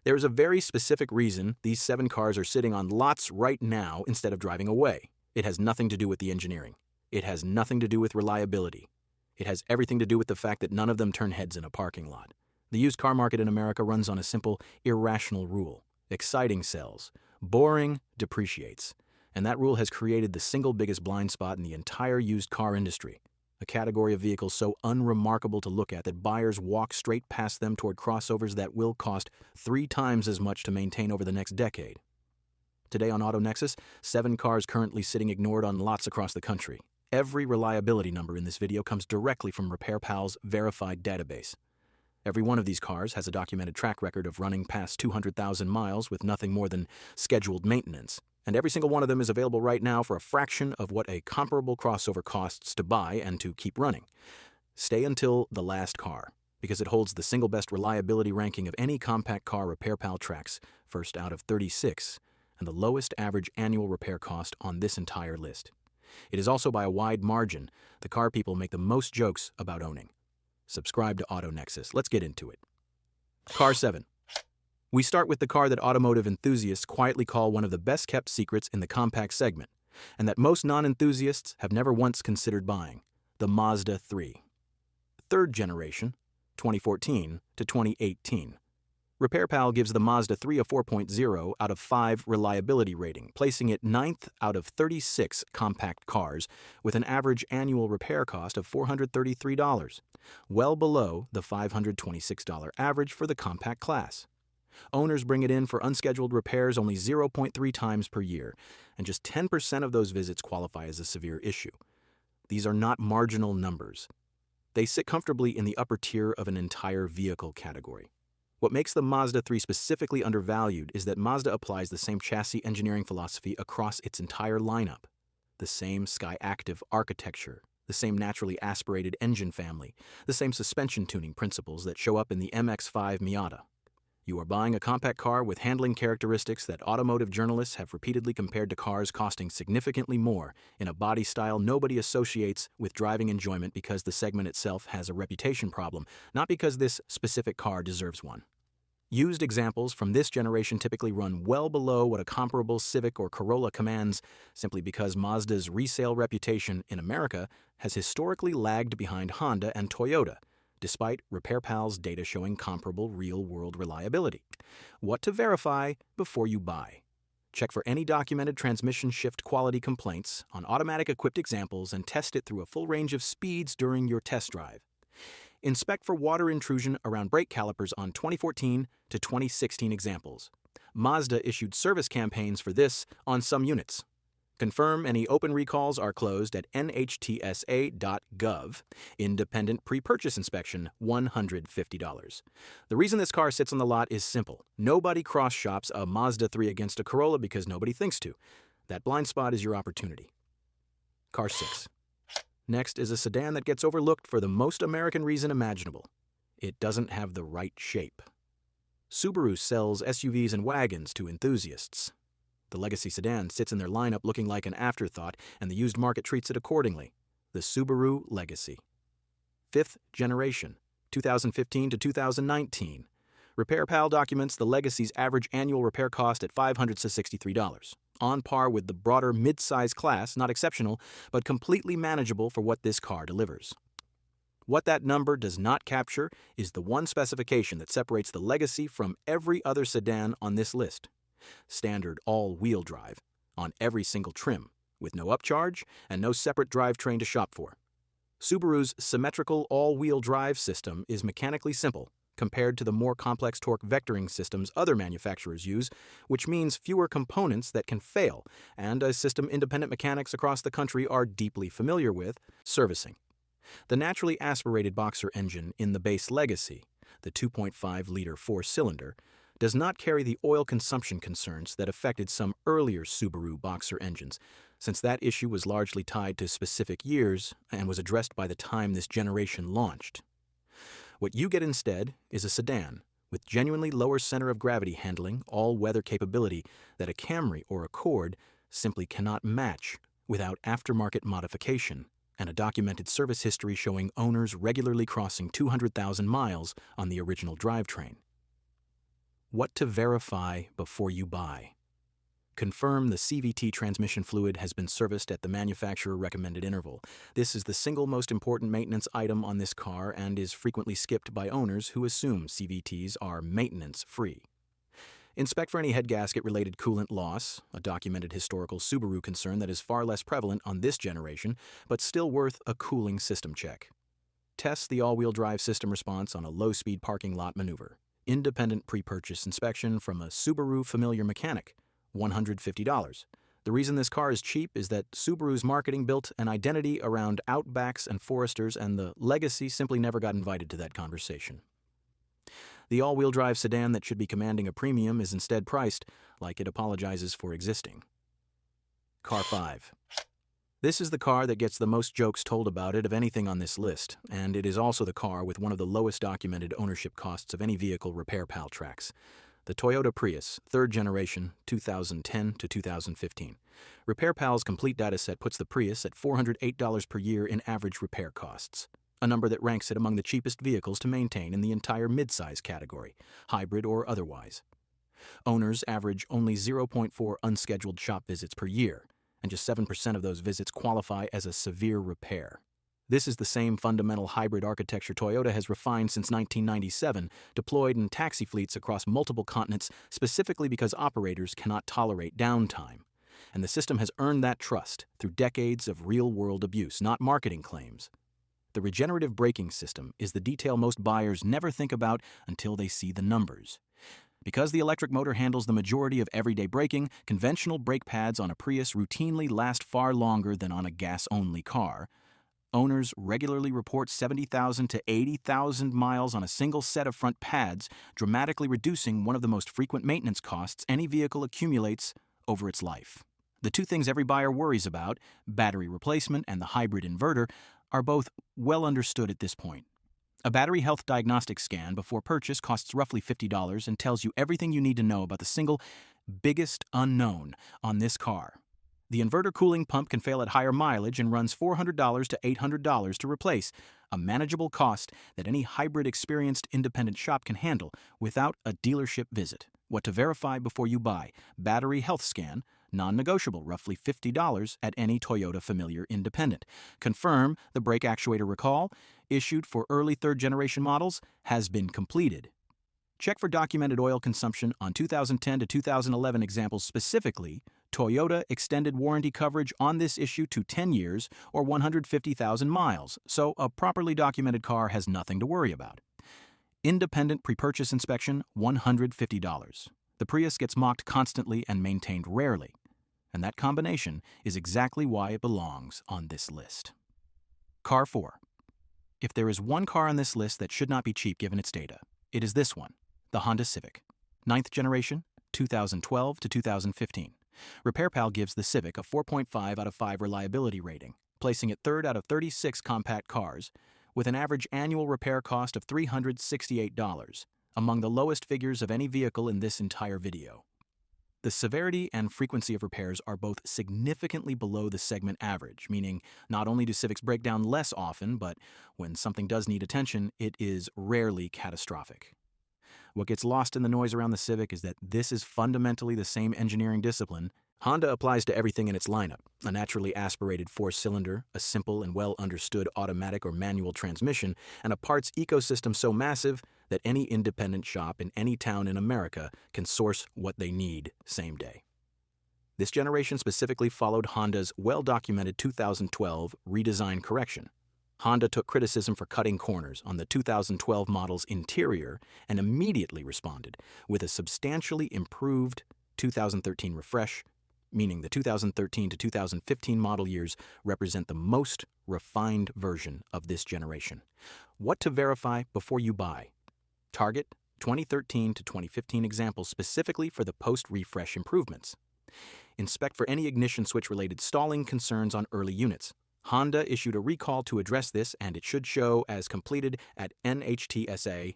There is a very specific reason these 7 cars are sitting on lots right now instead of driving away. It has nothing to do with the engineering. It has nothing to do with reliability. It has everything to do with the fact that none of them turn heads in a parking lot. The used car market in America runs on a simple, irrational rule. Exciting sells. Boring depreciates. And that rule has created the single biggest blind spot in the entire used car industry. A category of vehicles so unremarkable to look at that buyers walk straight past them toward crossovers that will cost 3 times as much to maintain over the next decade. Today on AutoNexus, 7 cars currently sitting ignored on lots across the country. Every reliability number in this video comes directly from RepairPal's verified database. Every one of these cars has a documented track record of running past 200,000 miles with nothing more than scheduled maintenance. And every single one of them is available right now for a fraction of what a comparable crossover costs to buy and to keep running. Stay until the last car, because it holds the single best reliability ranking of any compact car RepairPal tracks, first out of 36, and the lowest average annual repair cost on this entire list. It is also by a wide margin the car people make the most jokes about owning. Subscribe to AutoNexus. Let's get into it. Car 7. We start with the car that automotive enthusiasts quietly call one of the best-kept secrets in the compact segment, and that most non-enthusiasts have never once considered buying, the Mazda 3. Third generation, 2014 to 2018. RepairPal gives the Mazda 3 a 4.0 out of 5 reliability rating, placing it 9th out of 36 compact cars with an average annual repair cost of $433, well below the $526 average for the compact class. Owners bring it in for unscheduled repairs only 0.3 times per year, and just 10% of those visits qualify as a severe issue. These are not marginal numbers. They sit comfortably in the upper tier of an entire vehicle category. What makes the Mazda 3 specifically undervalued is that Mazda applies the same chassis engineering philosophy across its entire lineup. The same SKYACTIV architecture, the same naturally aspirated engine family, the same suspension tuning principles that show up in the MX-5 Miata. You are buying a compact car with handling characteristics that automotive journalists have repeatedly compared to cars costing significantly more in a body style nobody associates with driving enjoyment because the segment itself has a reputation problem, not because this specific car deserves one. Used examples from this generation typically run well below what a comparable Civic or Corolla commands, simply because Mazda's resale reputation in America has historically lagged behind Honda and Toyota, despite RepairPal's data showing comparable real-world reliability. What to verify before you buy. Check for any documented transmission shift quality complaints on automatic-equipped examples and test it through a full range of speeds during your test drive. Inspect for water intrusion around brake calipers on 2014 to 2016 examples. Mazda issued service campaigns for this on some units. Confirm any open recalls are closed at nhtsa.gov. Independent pre-purchase inspection, $150. The reason this car sits on the lot is simple. Nobody cross-shops a Mazda 3 against a Corolla because nobody thinks to. That blind spot is your opportunity. Car 6. Next is a sedan that gets overlooked for the most American reason imaginable. It doesn't have the right shape. Subaru sells SUVs and wagons to enthusiasts. The Legacy sedan sits in their lineup looking like an afterthought, and the used market treats it accordingly. The Subaru Legacy. 5th generation, 2015 to 2019. RepairPal documents the Legacy's average annual repair cost at $563, on par with the broader midsize class, not exceptional, but completely manageable for what this car delivers. What that number does not capture is the one specification that separates the Legacy from every other sedan on this list. Standard all-wheel drive, on every single trim, with no upcharge and no separate drivetrain to shop for. Subaru's symmetrical all-wheel drive system is mechanically simple compared to the more complex torque vectoring systems other manufacturers use, which means fewer components that can fail, and a system independent mechanics across the country are deeply familiar with, servicing. The naturally aspirated boxer engine in the base Legacy, the 2.5-liter four-cylinder, does not carry the oil consumption concerns that affected some earlier Subaru boxer engines, since that issue was largely tied to specific years and was addressed by the time this generation launched. What you get instead is a sedan with genuinely lower center of gravity handling, all-weather capability that a Camry or Accord simply cannot match without aftermarket modification, and a documented service history showing owners regularly crossing 200,000 miles on the original drivetrain. What to verify before you buy. Confirm the CVT transmission fluid has been serviced at the manufacturer recommended interval. This is the single most important maintenance item on this car and is frequently skipped by owners who assume CVTs are maintenance-free. Inspect for any head gasket-related coolant loss, a documented historical Subaru concern that is far less prevalent on this generation, but still worth a cooling system check. Test the all-wheel drive system response on a low-speed parking lot maneuver. Independent pre-purchase inspection from a Subaru familiar mechanic, $150. The reason this car is cheap is that Subaru's marketing built an identity around Outbacks and Foresters, and the Legacy simply never got invited to that conversation. The all-wheel drive sedan that should be commanding a premium is instead priced like it apologizes for existing. Car 5. This is the car that gets the most jokes told about it of anything on this list, and it is also the car with one of the lowest documented ownership costs of any vehicle RepairPal tracks. The Toyota Prius, 3rd generation, 2010 to 2015. RepairPal's complete dataset puts the Prius at $408 per year in average repair costs, a number that ranks it among the cheapest vehicles to maintain in the entire midsize category, hybrid or otherwise. Owners average only 0.4 unscheduled shop visits per year, and just 7% of those visits qualify as a severe repair. This is the same fundamental hybrid architecture Toyota has refined since 1997, deployed in taxi fleets across multiple continents specifically because operators cannot tolerate downtime. And the system has earned that trust through decades of real-world abuse, not marketing claims. The regenerative braking system is the detail most buyers never think about until they see the numbers. Because the electric motor handles the majority of everyday braking, conventional brake pads on a Prius routinely last far longer than on a gas-only car. Owners regularly report 70,000 to 80,000 miles on a single set of front pads, dramatically reducing one of the most frequent maintenance costs any vehicle accumulates over its life. The two things every buyer worries about, battery replacement and the hybrid inverter, are both well understood at this point. A battery health diagnostic scan before purchase costs roughly $50 and tells you everything you need to know about the single biggest unknown on this car. The inverter cooling pump can fail at higher mileage and runs $400 to $800 to replace, a manageable cost that any hybrid experienced independent shop can handle without a dealership visit. What to verify before you buy: battery health scan, non-negotiable, roughly $50 at any Toyota familiar independent. Confirm the brake actuator recall, issued for early 3rd generation models, has been completed. Check for documented oil consumption on 2010 to 2011 examples, specifically Toyota extended warranty coverage on this issue to 10 years or 150,000 miles, so a properly documented car has nothing to worry about. Independent pre-purchase inspection, $150. The Prius gets mocked constantly and maintained rarely, and that combination is exactly why it belongs on this list. Car 4. If there is one car on this list that should not be cheap given its data, it is this one, the Honda Civic. 9th generation, 2012 to 2015. RepairPal gives the Civic a 4.5 out of 5 reliability rating, placing it 3rd out of 36 compact cars, with an average annual repair cost of $368, among the lowest figures of any vehicle in this entire video. The severity and frequency of repairs are both significantly below the segment average, meaning not only do Civics break down less often, but when something does need attention, it is rarely catastrophic. What gets lost in the noise around the Civic is that this is fundamentally the same engineering discipline Honda applies to everything in its lineup: a naturally aspirated 4-cylinder, a simple and well-understood automatic or manual transmission, and a parts ecosystem so massive that any independent shop in any town in America can source what they need same day. This generation specifically followed Honda's well-documented 2012 redesign correction. Honda took criticism for cutting corners on the 2012 model's interior and immediately responded with a substantially improved 2013 refresh, meaning the 2013 to 2015 model years represent the most refined version of this generation. What to verify before you buy. Target 2013 to 2015 examples specifically for the post-refresh improvements. Inspect for any ignition switch-related stalling concerns on early units. Honda issued a recall to address this, and it should show as completed at nhtsa.gov.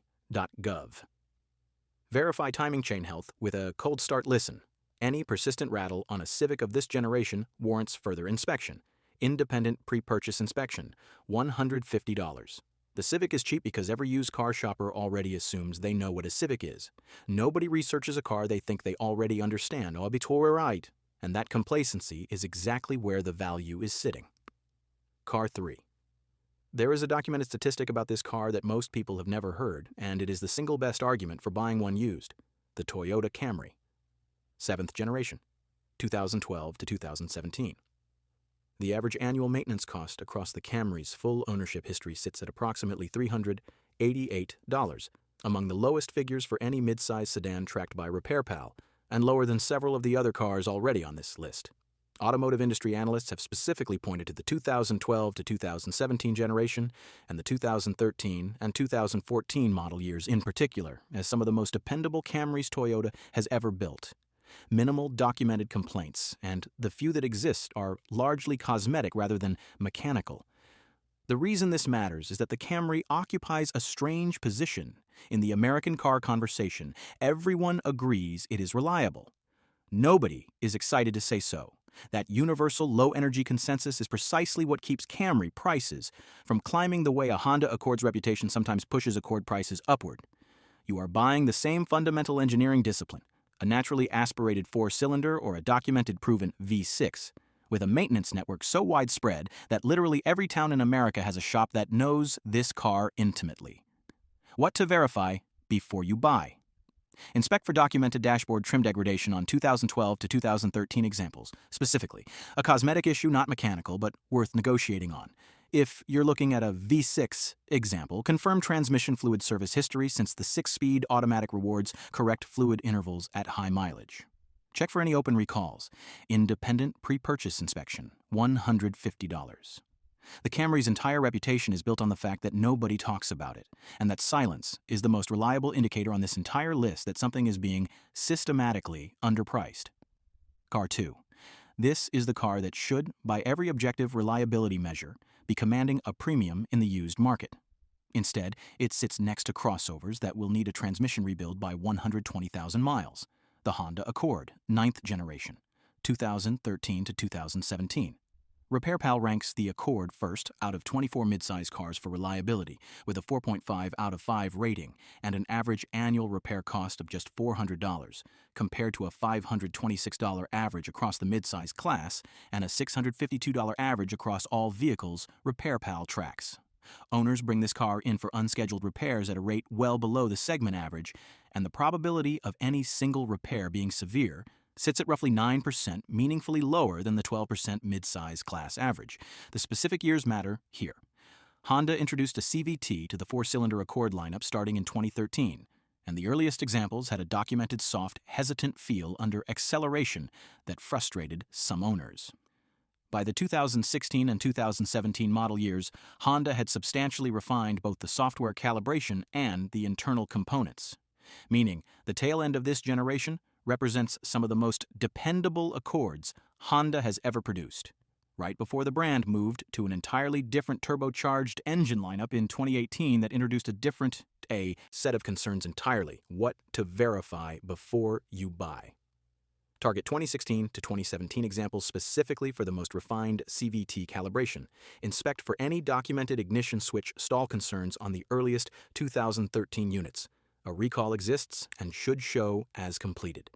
Verify timing chain health with a cold start listen. Any persistent rattle on a Civic of this generation warrants further inspection. Independent pre-purchase inspection, $150. The Civic is cheap because every used car shopper already assumes they know what a Civic is. Nobody researches a car they think they already understand. Oh, I'll be right. And that complacency is exactly where the value is sitting. Car 3. There is a documented statistic about this car that most people have never heard, and it is the single best argument for buying one used: the Toyota Camry. 7th generation, 2012 to 2017. The average annual maintenance cost across the Camry's full ownership history sits at approximately $388, among the lowest figures for any midsize sedan tracked by RepairPal, and lower than several of the other cars already on this list. Automotive industry analysts have specifically pointed to the 2012 to 2017 generation and the 2013 and 2014 model years in particular as some of the most dependable Camrys Toyota has ever built. Minimal documented complaints, and the few that exist are largely cosmetic rather than mechanical. The reason this matters is that the Camry occupies a strange position in the American car conversation. Everyone agrees it is reliable. Nobody is excited to say so. That universal low-energy consensus is precisely what keeps Camry prices from climbing the way a Honda Accord's reputation sometimes pushes Accord prices upward. You are buying the same fundamental engineering discipline, a naturally aspirated 4-cylinder or a documented proven V6, with a maintenance network so widespread that literally every town in America has a shop that knows this car intimately. What to verify before you buy? Inspect for documented dashboard trim degradation on 2012 to 2013 examples. Specifically, a cosmetic issue not mechanical, but worth negotiating on. If you're looking at a V6 example, confirm transmission fluid service history since the 6-speed automatic rewards correct fluid intervals at high mileage. Check for any open recalls. Independent pre-purchase inspection, $150. The Camry's entire reputation is built on the fact that nobody talks about it, and that silence is the most reliable indicator on this entire list that something is being systematically underpriced. Car 2. This is the car that should, by every objective reliability measure, be commanding a premium in the used market. Instead, it sits next to crossovers that will need a transmission rebuild by 120,000 miles. The Honda Accord, 9th generation, 2013 to 2017. RepairPal ranks the Accord first out of 24 midsize cars for reliability, with a 4.5 out of 5 rating and an average annual repair cost of just $400, compared to a $526 average across the midsize class and a $652 average across all vehicles RepairPal tracks. Owners bring this car in for unscheduled repairs at a rate well below the segment average, and the probability of any single repair being severe sits at roughly 9%, meaningfully lower than the 12% midsize class average. The specific years matter here. Honda introduced a CVT to the 4-cylinder Accord lineup starting in 2013, and the earliest examples had a documented soft, hesitant feel under acceleration that frustrated some owners. By the 2016 and 2017 model years, Honda had substantially refined both the software calibration and the internal components, meaning the tail end of this generation represents some of the most dependable Accords Honda has ever produced, right before the brand moved to an entirely different turbocharged engine lineup in 2018 that introduced a set of concerns entirely: what to verify before you buy. Target 2016 to 2017 examples specifically for the most refined CVT calibration. Inspect for any documented ignition switch stall concerns on the earliest 2013 units. A recall exists and should show as completed.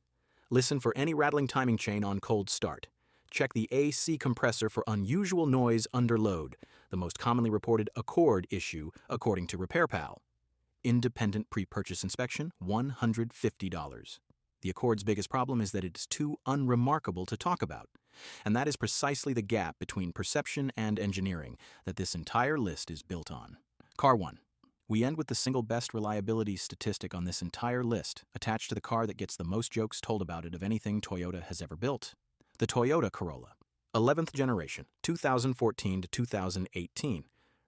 Listen for any rattling timing chain on cold start. Check the AC compressor for unusual noise under load, the most commonly reported Accord issue according to RepairPal. Independent pre-purchase inspection, $150. The Accord's biggest problem is that it is too unremarkable to talk about. And that is precisely the gap between perception and engineering that this entire list is built on. Car 1. We end with the single best reliability statistic on this entire list, attached to the car that gets the most jokes told about it of anything Toyota has ever built. The Toyota Corolla, 11th generation, 2014 to 2018.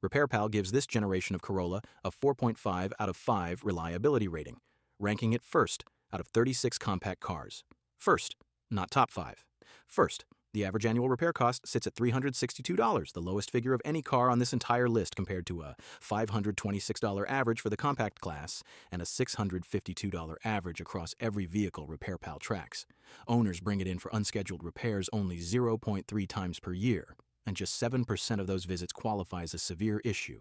RepairPal gives this generation of Corolla a 4.5 out of 5 reliability rating, ranking it first out of 36 compact cars. First, not top 5. First, the average annual repair cost sits at $362, the lowest figure of any car on this entire list compared to a $526 average for the compact class and a $652 average across every vehicle RepairPal tracks. Owners bring it in for unscheduled repairs only 0.3 times per year, and just 7% of those visits qualify as a severe issue,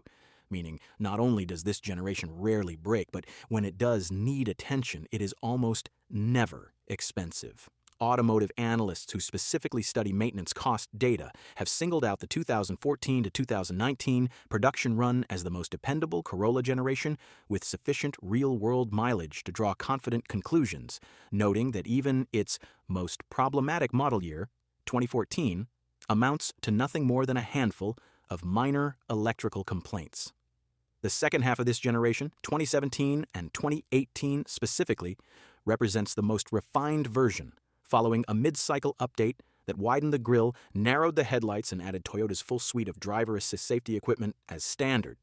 meaning not only does this generation rarely break, but when it does need attention, it is almost never expensive. Automotive analysts who specifically study maintenance cost data have singled out the 2014 to 2019 production run as the most dependable Corolla generation with sufficient real-world mileage to draw confident conclusions, noting that even its most problematic model year, 2014, amounts to nothing more than a handful of minor electrical complaints. The second half of this generation, 2017 and 2018 specifically, represents the most refined version, following a mid-cycle update that widened the grille, narrowed the headlights, and added Toyota's full suite of driver-assist safety equipment as standard.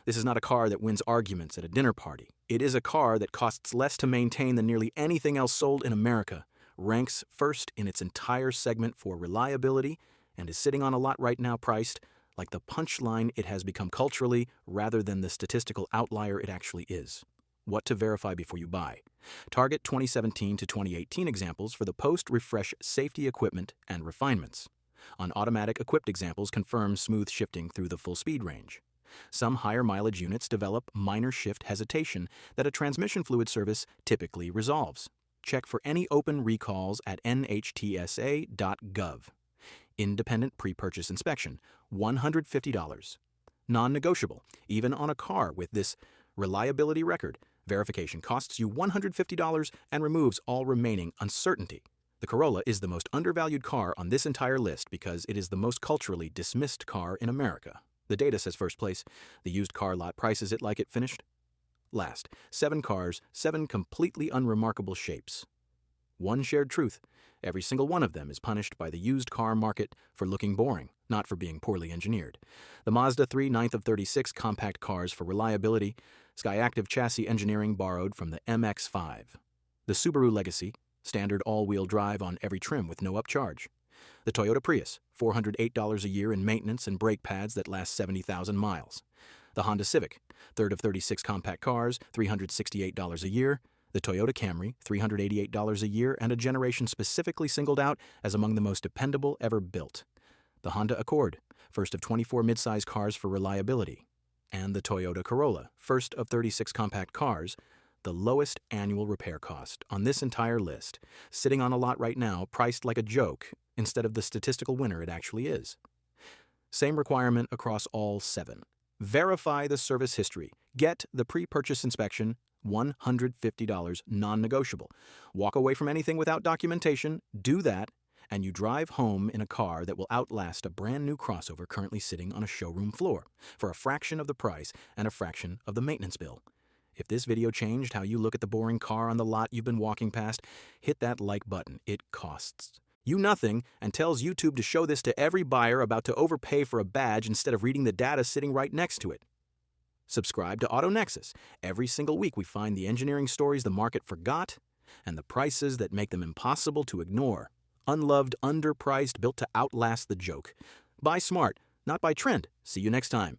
This is not a car that wins arguments at a dinner party. It is a car that costs less to maintain than nearly anything else sold in America, ranks first in its entire segment for reliability, and is sitting on a lot right now priced like the punchline it has become culturally rather than the statistical outlier it actually is. What to verify before you buy. Target 2017 to 2018 examples for the post-refresh safety equipment and refinements. On automatic equipped examples confirm smooth shifting through the full speed range. Some higher mileage units develop minor shift hesitation that a transmission fluid service typically resolves. Check for any open recalls at nhtsa.gov. Independent pre-purchase inspection, $150. Non-negotiable, even on a car with this reliability record. Verification costs you $150 and removes all remaining uncertainty. The Corolla is the most undervalued car on this entire list because it is the most culturally dismissed car in America. The data says first place. The used car lot prices it like it finished. Last, 7 cars, 7 completely unremarkable shapes. One shared truth. Every single one of them is punished by the used car market for looking boring, not for being poorly engineered. The Mazda 3 9th of 36 compact cars for reliability, SKYACTIV chassis engineering borrowed from the MX-5. The Subaru Legacy, standard all-wheel drive on every trim with no upcharge. The Toyota Prius, $408 a year in maintenance and brake pads that last 70,000 miles. The Honda Civic, 3rd of 36 compact cars, $368 a year. The Toyota Camry, $388 a year, and a generation specifically singled out as among the most dependable ever built. The Honda Accord, first of 24 midsize cars for reliability. And the Toyota Corolla, first of 36 compact cars, the lowest annual repair cost on this entire list, sitting on a lot right now priced like a joke instead of the statistical winner it actually is. Same requirement across all 7. Verify the service history. Get the pre-purchase inspection, $150 non-negotiable. Walk away from anything without documentation, do that, and you drive home in a car that will outlast a brand new crossover currently sitting on a showroom floor for a fraction of the price and a fraction of the maintenance bill. If this video changed how you look at the boring car on the lot you've been walking past, hit that like button. It costs you nothing and tells YouTube to show this to every buyer about to overpay for a badge instead of reading the data sitting right next to it. Subscribe to AutoNexus. Every single week we find the engineering stories the market forgot and the prices that make them impossible to ignore. Unloved, underpriced, built to outlast the joke. Buy smart, not by trend. See you next time.